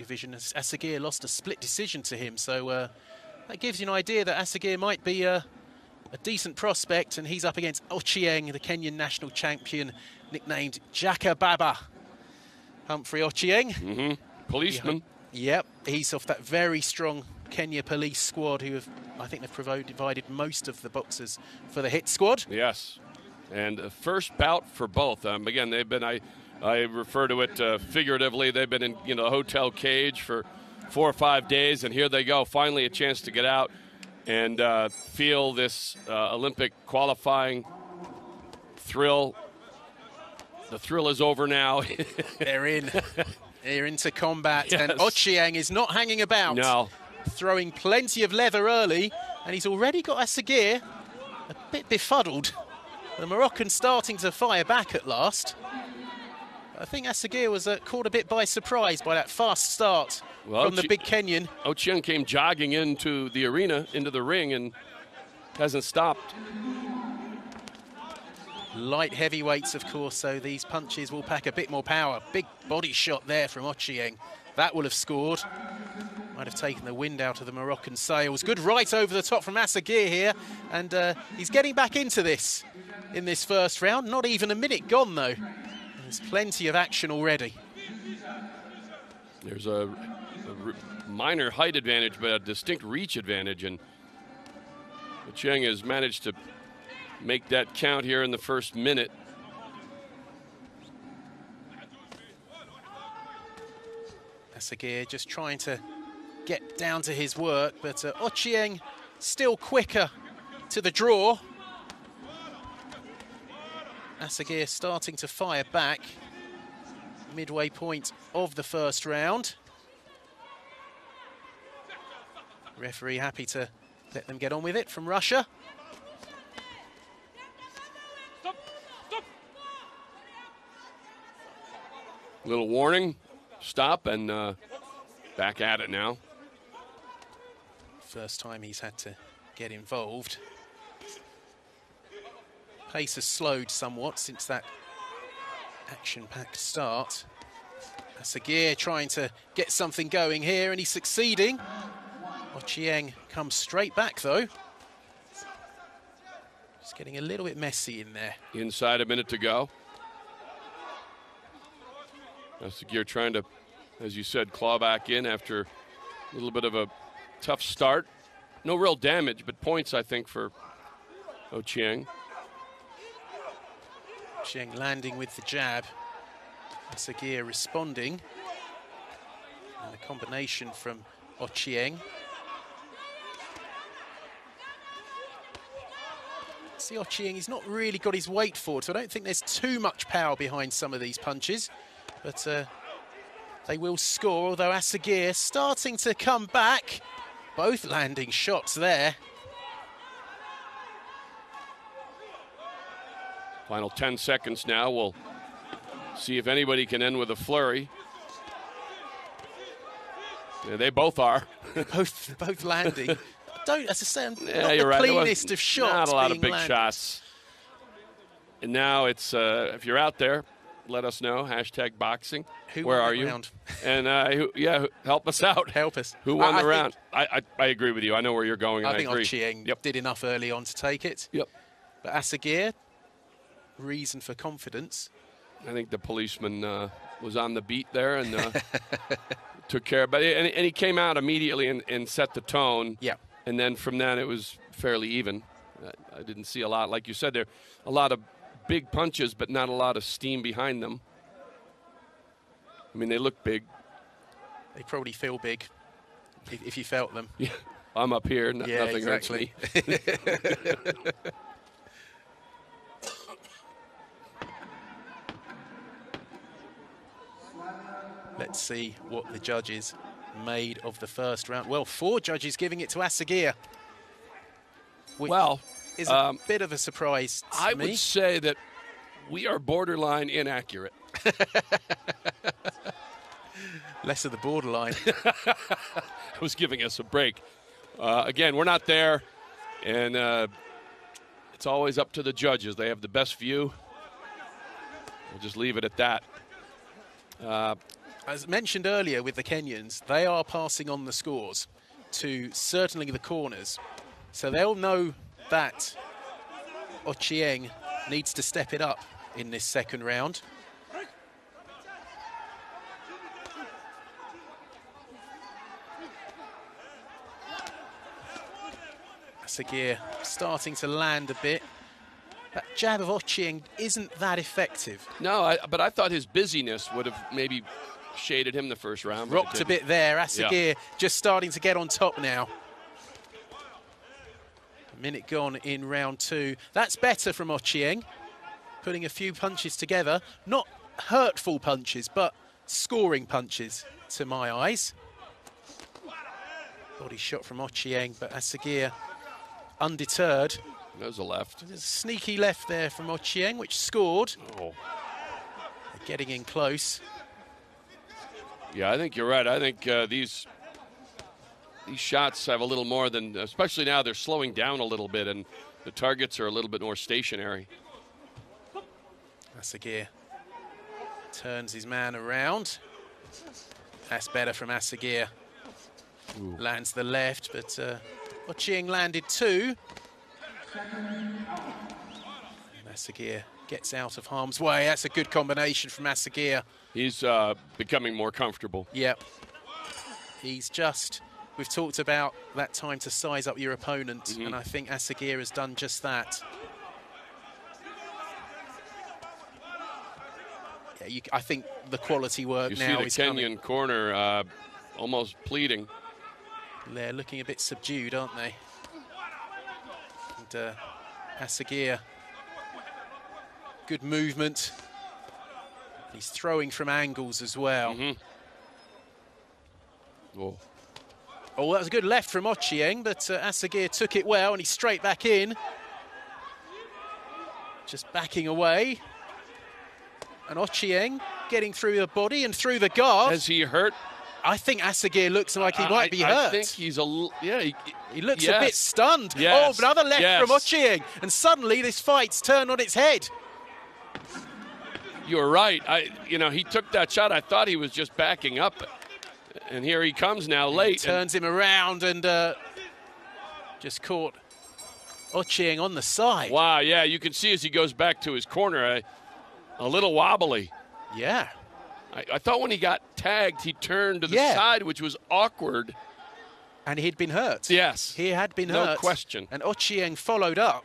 division. Asagir lost a split decision to him, so that gives you an idea that Asagir might be a decent prospect, and he's up against Ochieng, the Kenyan national champion, nicknamed Jaka Baba. Humphrey Ochieng. Policeman. Yep, he's off that very strong Kenya police squad who have, I think they've provided most of the boxers for the hit squad. Yes, and first bout for both. Again, they've been, I refer to it figuratively, they've been in a hotel cage for 4 or 5 days, and here they go, finally a chance to get out and feel this Olympic qualifying thrill. The thrill is over now. They're in. They're into combat, yes. and Ochieng is not hanging about. No. Throwing plenty of leather early, and he's already got Asagir a bit befuddled. The Moroccan starting to fire back at last. I think Asagir was caught a bit by surprise by that fast start from the big Kenyan. Ochieng came jogging into the arena, into the ring, and hasn't stopped. Light heavyweights, of course, so these punches will pack a bit more power. Big body shot there from Ochieng. That will have scored. Might have taken the wind out of the Moroccan sails. Good right over the top from Asagir here, and he's getting back into this in this first round. Not even a minute gone, though. There's plenty of action already. There's a minor height advantage, but a distinct reach advantage, and Ochieng has managed to make that count here in the first minute. Asagir just trying to get down to his work, but Ochieng still quicker to the draw. Asagir starting to fire back. Midway point of the first round. Referee happy to let them get on with it from Russia. Little warning, stop, and back at it now. First time he's had to get involved. Pace has slowed somewhat since that action-packed start. Asagir trying to get something going here, and he's succeeding. Ochieng comes straight back, though. Just getting a little bit messy in there. Inside a minute to go. Asagir trying to, as you said, claw back in after a little bit of a tough start. No real damage, but points, I think, for Ochieng. Ochieng landing with the jab. Asagir responding. And the combination from Ochieng. See, Ochieng, he's not really got his weight forward, so I don't think there's too much power behind some of these punches. But they will score, although Asagir starting to come back. Both landing shots there. Final 10 seconds now. We'll see if anybody can end with a flurry. Yeah, they both are. both landing. Don't, as I say, not yeah, the right. cleanest of shots. Not a lot of big landed. shots. And now it's, if you're out there, let us know. Hashtag boxing. Where are you? Round? And help us out. Help us. Who won the round? I agree with you. I know where you're going. I think agree. Ochieng did enough early on to take it. Yep. But Asagir, reason for confidence. I think the policeman was on the beat there and took care of it. And he came out immediately and set the tone. Yeah. And then from then it was fairly even. I didn't see a lot. Like you said, there a lot of big punches, but not a lot of steam behind them. I mean, they look big. They probably feel big if you felt them. Yeah, I'm up here. Yeah, nothing exactly. hurts me. Let's see what the judges made of the first round. Well, 4 judges giving it to Asagir. Well, is a bit of a surprise to I me. would say that we are borderline inaccurate. Less of the borderline. I was giving us a break. Again, we're not there, and it's always up to the judges. They have the best view. We'll just leave it at that. As mentioned earlier with the Kenyans, they are passing on the scores to certainly the corners. So they'll know that Ochieng needs to step it up in this second round. Asagir starting to land a bit. That jab of Ochieng isn't that effective. No, but I thought his busyness would have maybe shaded him the first round. Rocked a bit there. Asagir just starting to get on top now. A minute gone in round 2. That's better from Ochieng. Putting a few punches together. Not hurtful punches, but scoring punches to my eyes. Body shot from Ochieng, but Asagir undeterred. There's a left. There's a sneaky left there from Ochieng, which scored. Oh. They're getting in close. Yeah, I think you're right. I think these shots have a little more than, especially now they're slowing down a little bit and the targets are a little bit more stationary. Asagir turns his man around. That's better from Asagir. Ooh. Lands the left, but Ochieng landed 2. And Asagir gets out of harm's way. That's a good combination from Asagir. He's becoming more comfortable. Yep. He's just, we've talked about that time to size up your opponent, and I think Asagir has done just that. Yeah, I think the quality work now is coming. You see the Kenyan corner almost pleading. They're looking a bit subdued, aren't they? And Asagir, good movement. He's throwing from angles as well. Oh. Oh, that was a good left from Ochieng, but Asagir took it well, and he's straight back in. Just backing away. And Ochieng getting through the body and through the guard. Has he hurt? I think Asagir looks like he might be hurt. I think he's he looks a bit stunned. Yes. Oh, another left from Ochieng. And suddenly this fight's turned on its head. You're right. He took that shot. I thought he was just backing up. And here he comes now late. Turns him around and just caught Ochieng on the side. Wow, yeah, you can see as he goes back to his corner, a little wobbly. Yeah. I thought when he got tagged, he turned to the side, which was awkward. And he'd been hurt. Yes. He had been hurt. No question. And Ochieng followed up.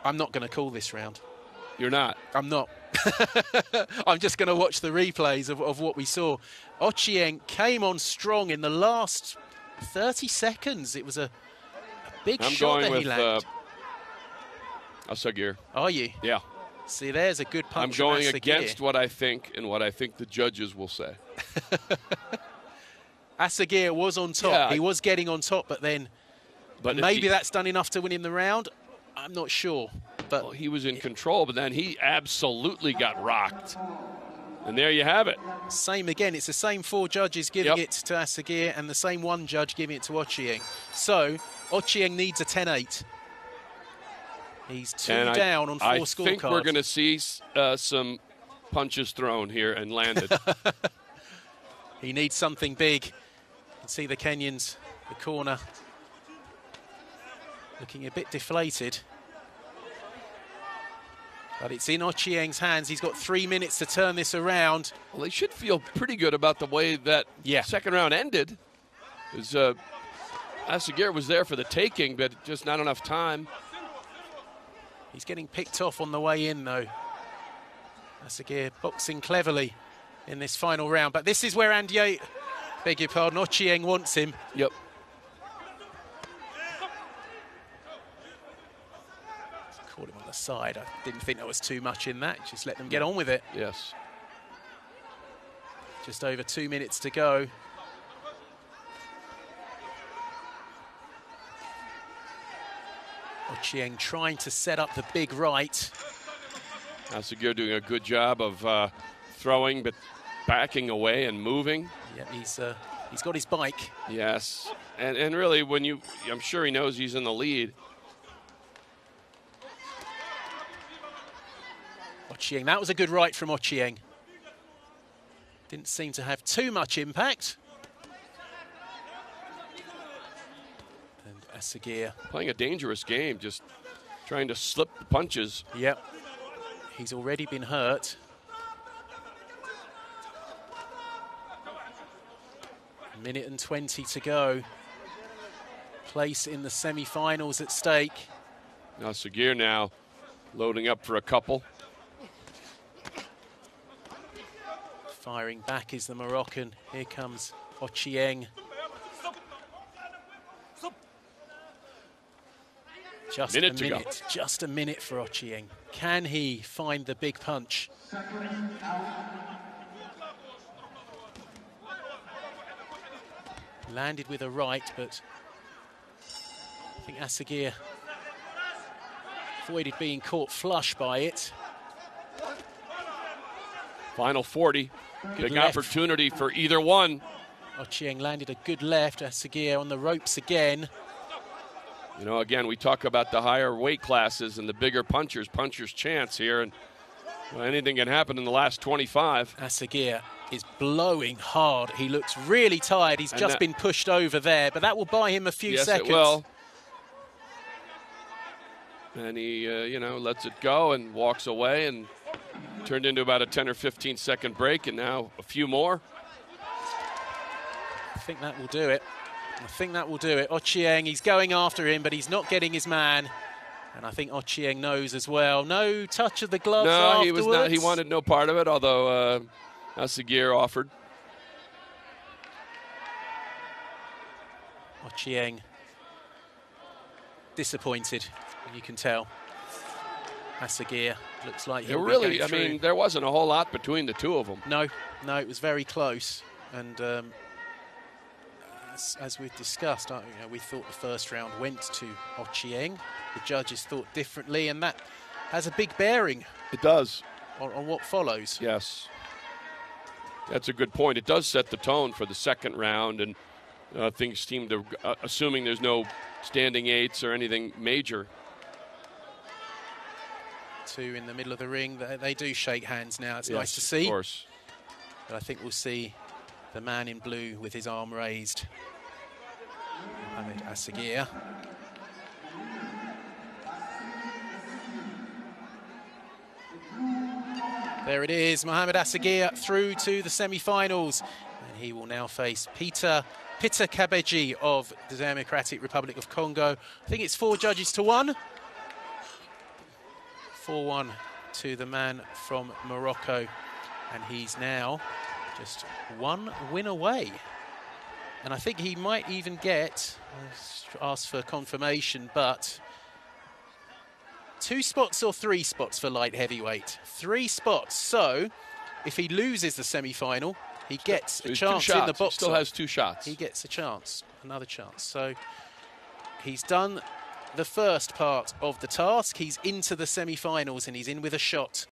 I'm not going to call this round. You're not? I'm not. I'm just going to watch the replays of what we saw. Ochieng came on strong in the last 30 seconds. It was a big shot that he landed. Asagir. Are you? Yeah. See, there's a good punch. I'm going against what I think and what I think the judges will say. Asagir was on top. Yeah. He was getting on top, but then maybe that's done enough to win him the round. I'm not sure. But well, he was in control, but then he absolutely got rocked. And there you have it. Same again. It's the same 4 judges giving it to Asagir and the same 1 judge giving it to Ochieng. So Ochieng needs a 10-8. He's 2 down on 4 scorecards. I think we're going to see some punches thrown here and landed. He needs something big. You can see the Kenyans, the corner, looking a bit deflated. But it's in Ochieng's hands. He's got 3 minutes to turn this around. Well, they should feel pretty good about the way that second round ended. Asagir was there for the taking, but just not enough time. He's getting picked off on the way in, though. Asagir boxing cleverly in this final round. But this is where Ochieng wants him. Yep. Caught him on the side. I didn't think there was too much in that. Just let them get on with it. Yes. Just over 2 minutes to go. Ochieng trying to set up the big right. Asagir doing a good job of throwing, but backing away and moving. Yeah, he's got his bike. Yes, and really, I'm sure he knows he's in the lead. Ochieng. That was a good right from Ochieng. Didn't seem to have too much impact. And Asagir playing a dangerous game, just trying to slip the punches. Yep. He's already been hurt. Minute and 20 to go. Place in the semi-finals at stake. Now Sagir now loading up for a couple. Firing back is the Moroccan. Here comes Ochieng. Just a minute. Just a minute for Ochieng. Can he find the big punch? Landed with a right, but I think Asagir avoided being caught flush by it. Final 40. Big opportunity for either one. Ochieng landed a good left. Asagir on the ropes again. You know, again, we talk about the higher weight classes and the bigger punchers' chance here, and well, anything can happen in the last 25. Asagir is blowing hard. He looks really tired. He's just been pushed over there, but that will buy him a few seconds. Yes, it will. And he, you know, lets it go and walks away, and turned into about a 10 or 15 second break, and now a few more. I think that will do it. I think that will do it. Ochieng, he's going after him, but he's not getting his man. And I think Ochieng knows as well. No touch of the gloves afterwards. He was not. He wanted no part of it, although Asagir offered. Ochieng disappointed, you can tell. Asagir looks like he'll really, be going through. I mean, there wasn't a whole lot between the two of them. No, it was very close. And as we've discussed, you know, we thought the first round went to Ochieng. The judges thought differently, and that has a big bearing. It does. On what follows. Yes. That's a good point. It does set the tone for the second round, and things seem to, assuming there's no standing eights or anything major. Two in the middle of the ring. They do shake hands now. It's nice to see. Of course. But I think we'll see the man in blue with his arm raised. Mohamed Asagir. There it is, Mohamed Asagir through to the semi-finals. And he will now face Peter Kabeji of the Democratic Republic of Congo. I think it's 4 judges to 1. 4-1 to the man from Morocco. And he's now just 1 win away. And I think he might even get, ask for confirmation, but 2 spots or 3 spots for light heavyweight? 3 spots. So if he loses the semi-final, he gets a chance in the box. He still has 2 shots. He gets a chance, another chance. So he's done the first part of the task. He's into the semi-finals and he's in with a shot.